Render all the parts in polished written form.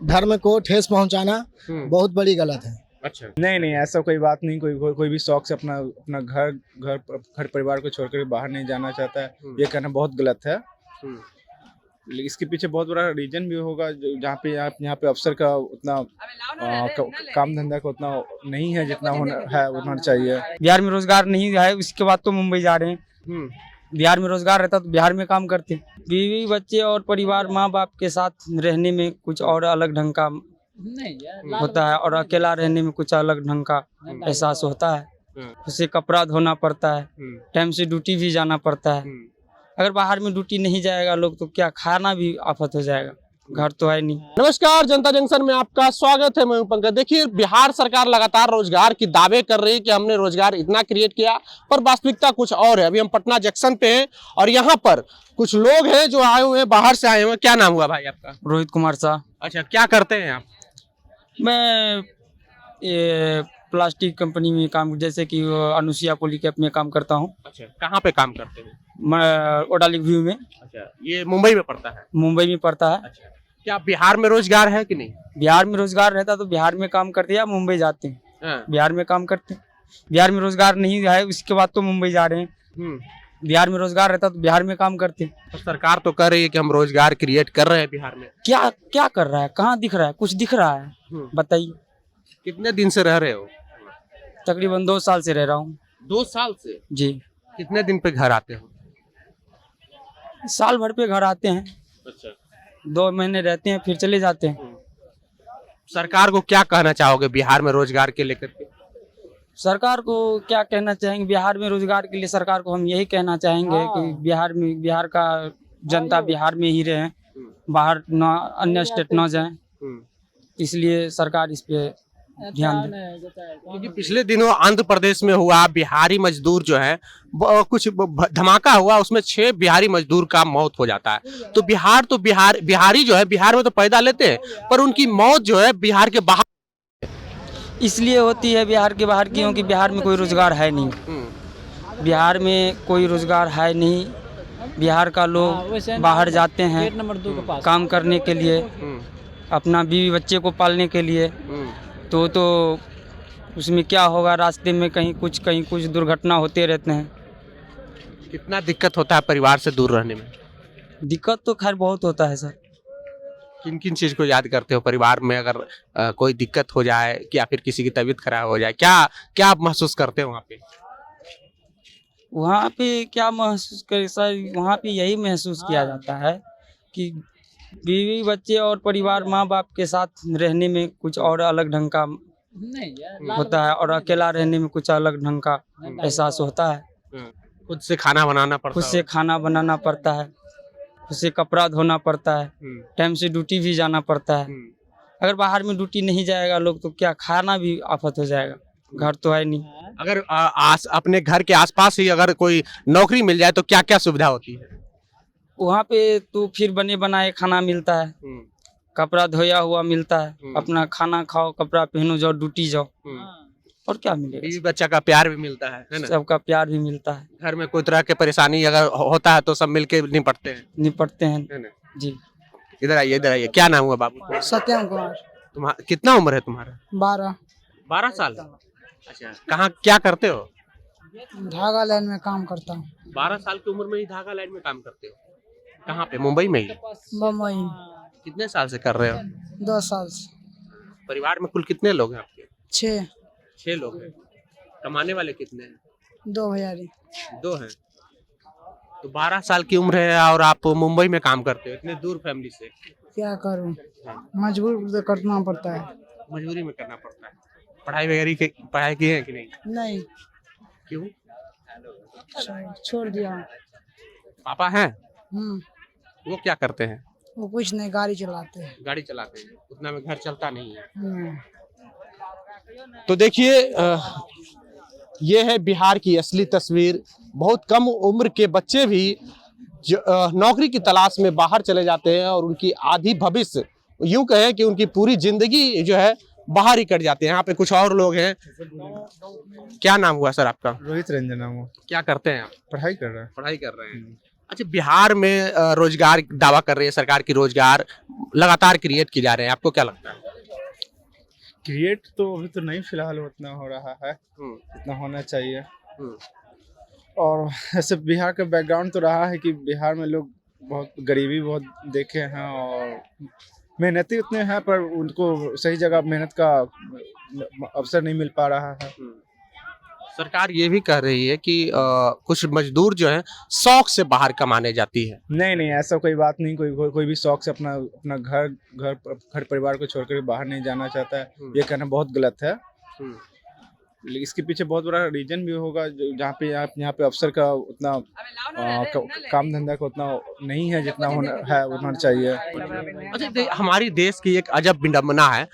धर्म को ठेस पहुंचाना बहुत बड़ी गलत है। अच्छा, नहीं नहीं, ऐसा कोई बात नहीं। कोई भी शौक से अपना अपना घर परिवार को छोड़कर बाहर नहीं जाना चाहता है, ये कहना बहुत गलत है। लेकिन इसके पीछे बहुत बड़ा रीजन भी होगा, जहाँ पे यहाँ पे अफसर का उतना काम धंधा का उतना नहीं है जितना होना चाहिए। बिहार में रोजगार नहीं है, उसके बाद तो मुंबई जा रहे हैं। बिहार में रोजगार रहता तो बिहार में काम करते। बीवी बच्चे और परिवार माँ बाप के साथ रहने में कुछ और अलग ढंग का होता है, और अकेला रहने में कुछ अलग ढंग का एहसास होता है। उसे कपड़ा धोना पड़ता है, टाइम से ड्यूटी भी जाना पड़ता है। अगर बाहर में ड्यूटी नहीं जाएगा लोग तो क्या खाना भी आफत हो जाएगा, घर तो है नहीं। नमस्कार, जनता जंक्शन में आपका स्वागत है। मैं हूं पंकज। देखिए, बिहार सरकार लगातार रोजगार की दावे कर रही है कि हमने रोजगार इतना क्रिएट किया, पर वास्तविकता कुछ और है। अभी हम पटना जंक्शन पे हैं और यहाँ पर कुछ लोग हैं जो आए हुए हैं, बाहर से आए हुए हैं। क्या नाम हुआ भाई आपका? रोहित कुमार शाह। अच्छा, क्या करते हैं आप? मैं ये प्लास्टिक कंपनी में काम, जैसे कि अनुसुईया पॉलीकैब में काम करता हूँ। अच्छा, कहाँ पे काम करते हैं? मैं ओडालिक व्यू में। अच्छा, ये मुंबई में पड़ता है? मुंबई में पड़ता है। अच्छा, क्या बिहार में रोजगार है कि नहीं? बिहार में रोजगार रहता तो बिहार में काम करते या मुंबई जाते हैं। बिहार में काम करते। बिहार में रोजगार नहीं है, उसके बाद तो मुंबई जा रहे हैं। बिहार में रोजगार रहता तो बिहार में काम करते। तो सरकार तो कर रही है कि हम रोजगार क्रिएट कर रहे हैं बिहार में। क्या क्या कर रहा है? कहाँ दिख रहा है? कुछ दिख रहा है? बताइए। कितने दिन से रह रहे हो? तकरीबन 2 साल से रह रहा हूँ। 2 साल से? जी। कितने दिन पे घर आते हो? साल भर पे घर आते हैं। अच्छा, 2 महीने रहते हैं फिर चले जाते हैं। सरकार को क्या कहना चाहोगे बिहार में रोजगार के लेकर के? सरकार को क्या कहना चाहेंगे बिहार में रोजगार के लिए? सरकार को हम यही कहना चाहेंगे कि बिहार का जनता बिहार में ही रहे, बाहर न अन्य स्टेट न जाए। इसलिए सरकार इस पे ध्यान दे। क्योंकि पिछले दिनों आंध्र प्रदेश में हुआ, बिहारी मजदूर जो है कुछ धमाका हुआ, उसमें 6 बिहारी मजदूर का मौत हो जाता है। तो बिहारी जो है बिहार में तो पैदा लेते हैं, पर उनकी मौत जो है बिहार के बाहर इसलिए होती है बिहार के बाहर, क्योंकि बिहार में कोई रोजगार है नहीं। बिहार में कोई रोजगार है नहीं। बिहार का लोग बाहर जाते हैं काम करने के लिए, अपना बीवी बच्चे को पालने के लिए। तो उसमें क्या होगा, रास्ते में कहीं कुछ दुर्घटना होते रहते हैं। कितना दिक्कत होता है परिवार से दूर रहने में? दिक्कत तो खैर बहुत होता है सर। किन किन चीज को याद करते हो परिवार में? अगर कोई दिक्कत हो जाए या फिर किसी की तबीयत खराब हो जाए, क्या आप महसूस करते हो वहाँ पे? वहाँ पे क्या महसूस कर सर, वहाँ पे यही महसूस किया जाता है कि बीवी बच्चे और परिवार माँ बाप के साथ रहने में कुछ और अलग ढंग का होता है, और अकेला रहने में कुछ अलग ढंग का एहसास होता है। खुद से खाना बनाना पड़ता है। खुद से खाना बनाना पड़ता है, खुद से कपड़ा धोना पड़ता है, टाइम से ड्यूटी भी जाना पड़ता है। अगर बाहर में ड्यूटी नहीं जाएगा लोग तो क्या खाना भी आफत हो जाएगा, घर तो है नहीं। अगर अपने घर के आसपास ही अगर कोई नौकरी मिल जाए तो क्या क्या सुविधा होती है? वहाँ पे तो फिर बने बनाए खाना मिलता है, कपड़ा धोया हुआ मिलता है, अपना खाना खाओ, कपड़ा पहनो, जाओ ड्यूटी जाओ, और क्या मिलेगा? बीवी बच्चा का प्यार भी मिलता है ना? सबका प्यार भी मिलता है। घर में कोई तरह के परेशानी अगर होता है तो सब मिलके निपटते हैं है ना? जी। इधर आइए। क्या नाम हुआ बाबू? सत्यम कुमार। कितना उम्र है तुम्हारा? 12 साल। अच्छा, कहाँ क्या करते हो? धागा लाइन में काम करता हूँ। 12 साल की उम्र में ही धागा लाइन में काम करते हो? कहाँ पे? मुंबई में ही? मुंबई। कितने साल से कर रहे हो? 2 साल से। परिवार में कुल कितने लोग हैं आपके? 6 लोग हैं। कमाने वाले कितने हैं? 2 भैयारी। 2 हैं। तो 12 साल की उम्र है और आप मुंबई में काम करते हो, इतने दूर फैमिली से। क्या करूँ, मजबूर तो करना पड़ता है। मजबूरी में करना पड़ता है। पढ़ाई की है कि नहीं? नहीं, क्यों? छोड़ दिया। पापा हैं? वो क्या करते हैं? वो कुछ नहीं, गाड़ी चलाते हैं। गाड़ी चलाते हैं, उतना में घर चलता नहीं है। तो देखिए, ये है बिहार की असली तस्वीर। बहुत कम उम्र के बच्चे भी नौकरी की तलाश में बाहर चले जाते हैं और उनकी आधी भविष्य, यूं कहें कि उनकी पूरी जिंदगी जो है बाहर ही कट जाते हैं। यहाँ पे कुछ और लोग हैं। क्या नाम हुआ सर आपका? रोहित रंजन नाम हुआ। क्या करते हैं आप? पढ़ाई कर रहा है। पढ़ाई कर रहे हैं। अच्छा, बिहार में रोजगार दावा कर रही है सरकार की, रोजगार लगातार क्रिएट की जा रहे हैं, आपको क्या लगता है? क्रिएट तो अभी तो नहीं फिलहाल उतना हो रहा है जितना होना चाहिए। और ऐसे बिहार का बैकग्राउंड तो रहा है कि बिहार में लोग बहुत गरीबी बहुत देखे हैं और मेहनती उतने हैं पर उनको सही जगह मेहनत का अवसर नहीं मिल पा रहा है। सरकार ये भी कह रही है कि कुछ मजदूर जो है शौक से बाहर कमाने जाती है। नहीं ऐसा कोई बात नहीं, कोई भी शौक से अपना घर परिवार को छोड़कर बाहर नहीं जाना चाहता है। ये कहना बहुत गलत है। लेकिन इसके पीछे बहुत बड़ा रीजन भी होगा जहाँ पे यहाँ पे अफसर का उतना काम धंधा का उतना नहीं है जितना होना चाहिए। अच्छा, हमारी देश की एक अजब विडंबना है,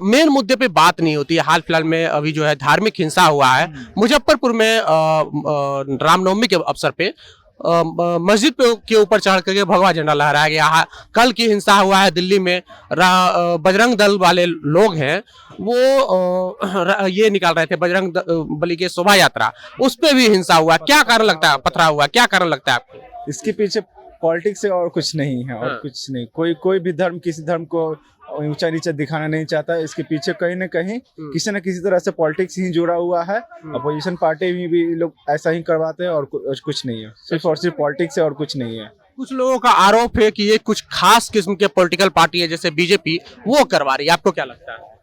मेन मुद्दे पे बात नहीं होती है। हाल फिलहाल में अभी जो है धार्मिक हिंसा हुआ है मुजफ्फरपुर में, रामनवमी के अवसर पे मस्जिद के ऊपर चढ़ करके भगवा झंडा लहराया गया। कल की हिंसा हुआ है दिल्ली में, बजरंग दल वाले लोग हैं वो ये निकाल रहे थे बजरंग बली के शोभा यात्रा, उस पे भी हिंसा हुआ। क्या कारण लगता है, पथराव हुआ, क्या कारण लगता है आपको? इसके पीछे पॉलिटिक्स से और कुछ नहीं है। और कुछ नहीं, कोई भी धर्म किसी धर्म को ऊंचा नीचा दिखाना नहीं चाहता। इसके पीछे कहीं ना कहीं किसी न किसी तरह से पॉलिटिक्स ही जुड़ा हुआ है। अपोजिशन पार्टी भी लोग ऐसा ही करवाते हैं और कुछ नहीं है, सिर्फ और सिर्फ पॉलिटिक्स है और कुछ नहीं है। कुछ लोगों का आरोप है कि ये कुछ खास किस्म के पॉलिटिकल पार्टी है जैसे बीजेपी, वो करवा रही है, आपको क्या लगता है?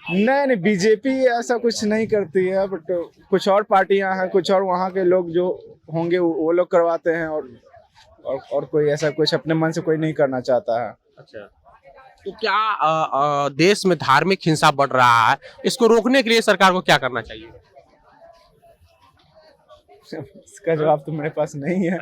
नहीं बीजेपी ऐसा कुछ नहीं करती है, बट कुछ और पार्टियां हैं, कुछ और वहाँ के लोग जो होंगे वो लोग करवाते हैं और कोई ऐसा कुछ अपने मन से कोई नहीं करना चाहता है। अच्छा, तो क्या देश में धार्मिक हिंसा बढ़ रहा है, इसको रोकने के लिए सरकार को क्या करना चाहिए? इसका जवाब तो मेरे पास नहीं है।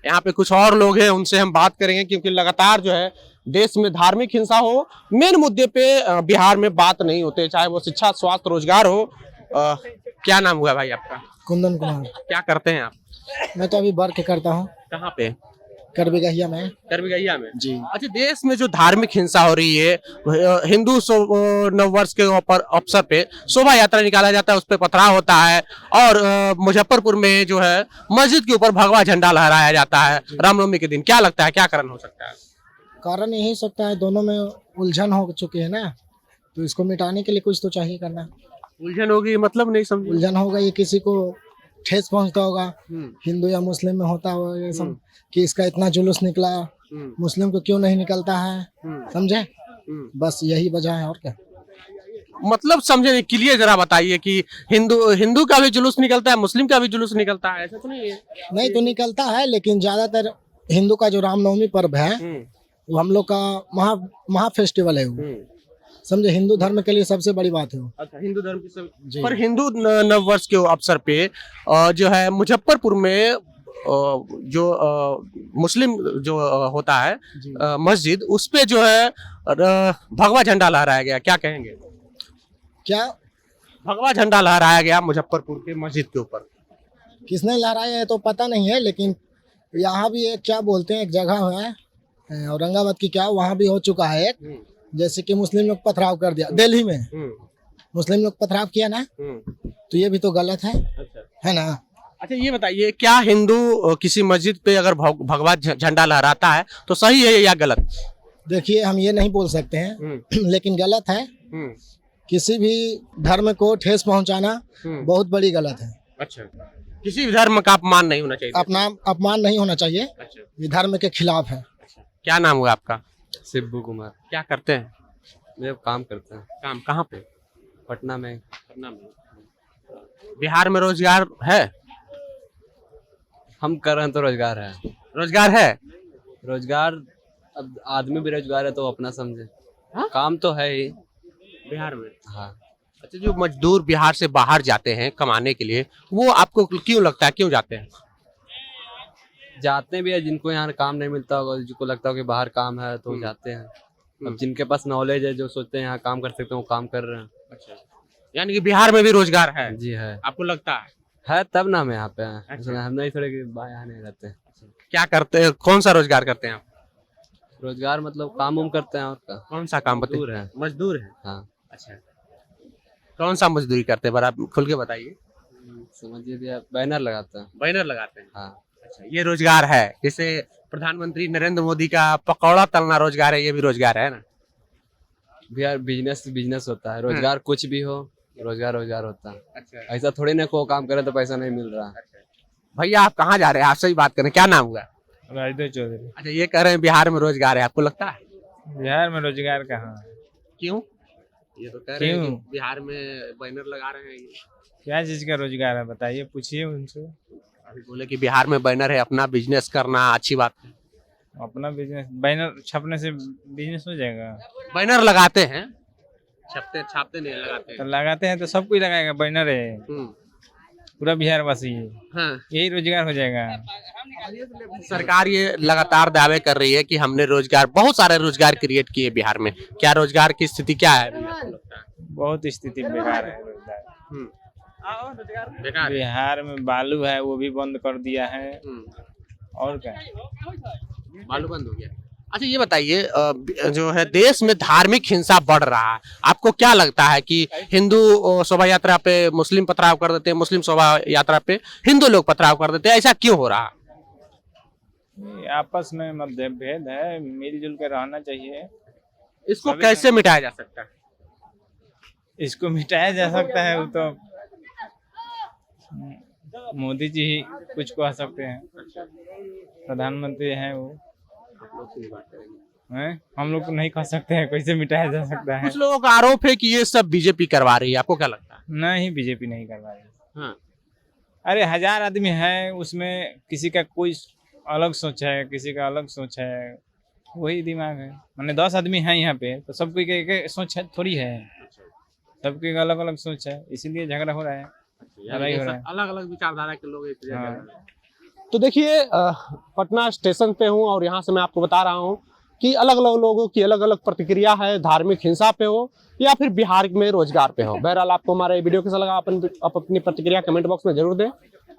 यहाँ पे कुछ और लोग हैं, उनसे हम बात करेंगे, क्योंकि लगातार जो है देश में धार्मिक हिंसा हो, मेन मुद्दे पे बिहार में बात नहीं होते, चाहे वो शिक्षा, स्वास्थ्य, रोजगार हो। क्या नाम हुआ भाई आपका? कुंदन कुमार। क्या करते हैं आप? मैं तो अभी वर्क करता हूँ। कहाँ पे? करबिगहिया में। करबिगहिया में जी। अच्छा, देश में जो धार्मिक हिंसा हो रही है, हिंदू नववर्ष के ऊपर अवसर पे शोभा यात्रा निकाला जाता है, उस पर पथराव होता है, और मुजफ्फरपुर में जो है मस्जिद के ऊपर भगवा झंडा लहराया जाता है रामनवमी के दिन। क्या लगता है, क्या कारण हो सकता है? कारण यही सकता है, दोनों में उलझन हो चुकी है ना, तो इसको मिटाने के लिए कुछ तो चाहिए करना। उलझन होगी मतलब नहीं समझ? उलझन होगा, ये किसी को ठेस पहुंचता होगा, हिंदू या मुस्लिम में होता होगा ये सब कि इसका इतना जुलूस निकला, मुस्लिम को क्यों नहीं निकलता है, समझे? बस यही वजह है, और क्या मतलब समझे नहीं, क्लियर जरा बताइए कि हिंदू का भी जुलूस निकलता है, मुस्लिम का भी जुलूस निकलता है, ऐसा तो नहीं है? नहीं तो निकलता है, लेकिन ज्यादातर हिंदू का जो रामनवमी पर्व है वो हम लोग का महा फेस्टिवल है वो, समझे? हिंदू धर्म के लिए सबसे बड़ी बात है वो। अच्छा, हिंदू धर्म की सब। पर हिंदू नववर्ष के अवसर पे जो है मुजफ्फरपुर में जो मुस्लिम जो होता है मस्जिद, उस पे जो है भगवा झंडा लहराया गया, क्या कहेंगे? क्या भगवा झंडा लहराया गया मुजफ्फरपुर के मस्जिद के ऊपर? किसने लहराया है तो पता नहीं है, लेकिन यहाँ भी एक क्या बोलते हैं, एक जगह है औरंगाबाद की, क्या वहाँ भी हो चुका है एक, जैसे कि मुस्लिम लोग पथराव कर दिया दिल्ली में, मुस्लिम लोग पथराव किया ना, तो ये भी तो गलत है। अच्छा। है ना? अच्छा, ये बताइए, क्या हिंदू किसी मस्जिद पे अगर भगवा झंडा लहराता है तो सही है या गलत? देखिए, हम ये नहीं बोल सकते हैं, लेकिन गलत है। किसी भी धर्म को ठेस पहुंचाना बहुत बड़ी गलत है। अच्छा, किसी भी धर्म का अपमान नहीं होना चाहिए? अपमान नहीं होना चाहिए। अच्छा। ये धर्म के खिलाफ है। अच्छा। क्या नाम हुआ आपका? शिब्बू कुमार। क्या करते हैं? मैं काम करते हैं। काम कहाँ पे? पटना में। पटना में। बिहार में रोजगार है? हम कर रहे हैं तो रोजगार है। रोजगार है? रोजगार, अब आदमी बेरोजगार है तो अपना समझे। हाँ? काम तो है ही बिहार में। हाँ। अच्छा, जो मजदूर बिहार से बाहर जाते हैं कमाने के लिए, वो आपको क्यों लगता है, क्यों जाते हैं? जाते भी है, जिनको यहाँ काम नहीं मिलता होगा, जिनको लगता हो कि बाहर काम है तो जाते हैं। अब जिनके पास नॉलेज है, जो सोचते हैं यहाँ काम कर सकते हैं, वो काम कर रहे हैं। अच्छा, यानी कि बिहार में भी रोजगार है? जी है। आपको लगता है तब ना हम यहाँ पे हैं। अच्छा। हम नहीं थोड़े यहाँ नहीं रहते हैं। क्या करते हैं, कौन सा रोजगार करते हैं आप? रोजगार मतलब काम उम करते हैं। और का कौन सा काम? मजदूर है। मजदूर है? हाँ। अच्छा, कौन सा मजदूरी करते हैं, बड़ा खुल के बताइए। समझिए भैया, बैनर लगाते हैं। बैनर लगाते हैं? हाँ। अच्छा, ये रोजगार है, जैसे प्रधानमंत्री नरेंद्र मोदी का पकौड़ा तलना रोजगार है, ये भी रोजगार है ना। बिहार बिजनेस बिजनेस होता है, रोजगार कुछ भी हो, रोजगार रोजगार होता है। अच्छा ऐसा थोड़ी ना को काम करे तो पैसा नहीं मिल रहा। भैया आप कहाँ जा रहे हैं, आपसे ही बात करें, क्या नाम हुआ? राजदेव चौधरी। अच्छा, ये कह रहे हैं बिहार में रोजगार है, आपको लगता है? बिहार में रोजगार कहाँ है? क्यों? ये तो कह रहे हैं क्यों? कि बिहार में बैनर लगा रहे हैं ये। क्या चीज का रोजगार है बताइए, पूछिए उनसे। अभी बोले कि बिहार में बैनर है, अपना बिजनेस करना अच्छी बात है। अपना बिजनेस, बैनर छपने से बिजनेस हो जाएगा? बैनर लगाते हैं, छापते छापते नहीं लगाते तो हैं। लगाते हैं तो सब कोई लगाएगा, बैनर है, पूरा बिहार वासी है, हाँ। यही रोजगार हो जाएगा। सरकार ये लगातार दावे कर रही है कि हमने रोजगार, बहुत सारे रोजगार क्रिएट किए बिहार में। क्या रोजगार की स्थिति क्या है अभी आपको लगता है? बहुत स्थिति बेकार है रोजगार। बेकार है। बिहार में बालू है, वो भी बंद कर दिया है, और क्या? बालू बंद हो गया। अच्छा ये बताइए, जो है देश में धार्मिक हिंसा बढ़ रहा है, आपको क्या लगता है कि हिंदू शोभा यात्रा पे मुस्लिम पथराव कर देते हैं, मुस्लिम शोभा यात्रा पे हिंदू लोग पथराव कर देते हैं, ऐसा क्यों हो रहा है? ये आपस में मतभेद है, मिलजुल कर रहना चाहिए। इसको कैसे मिटाया जा सकता है? इसको मिटाया जा सकता है, वो तो मोदी जी ही कुछ कह सकते हैं, प्रधानमंत्री हैं वो हैं? हम लोग तो नहीं कह सकते हैं कैसे मिटाया जा सकता है। कुछ लोगों का आरोप है कि ये सब बीजेपी करवा रही है, आपको क्या लगता है? नहीं, बीजेपी नहीं करवा रही। हाँ। अरे 1000 आदमी है, उसमें किसी का कोई अलग सोच है, किसी का अलग सोच है, वही दिमाग है। मैंने 10 आदमी हैं यहाँ पे, तो सबकी एक सोच है थोड़ी है, सबकी अलग अलग सोच है, इसीलिए झगड़ा हो रहा है, लड़ाई हो रहा है। अलग अलग विचारधारा के लोग एक जगह हाँ। कर रहे हैं। तो देखिए, पटना स्टेशन पे हूँ और यहाँ से मैं आपको बता रहा हूँ कि अलग अलग लोगों की अलग अलग प्रतिक्रिया है, धार्मिक हिंसा पे हो या फिर बिहार में रोजगार पे हो। बहरहाल आपको हमारा ये वीडियो कैसा लगा, आप अपनी प्रतिक्रिया कमेंट बॉक्स में जरूर दें।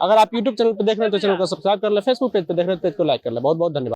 अगर आप यूट्यूब चैनल पे देख रहे हैं तो चैनल को सब्सक्राइब कर ले, फेसबुक पेज पे देख रहे हैं तो पेज को लाइक कर ले। बहुत बहुत धन्यवाद।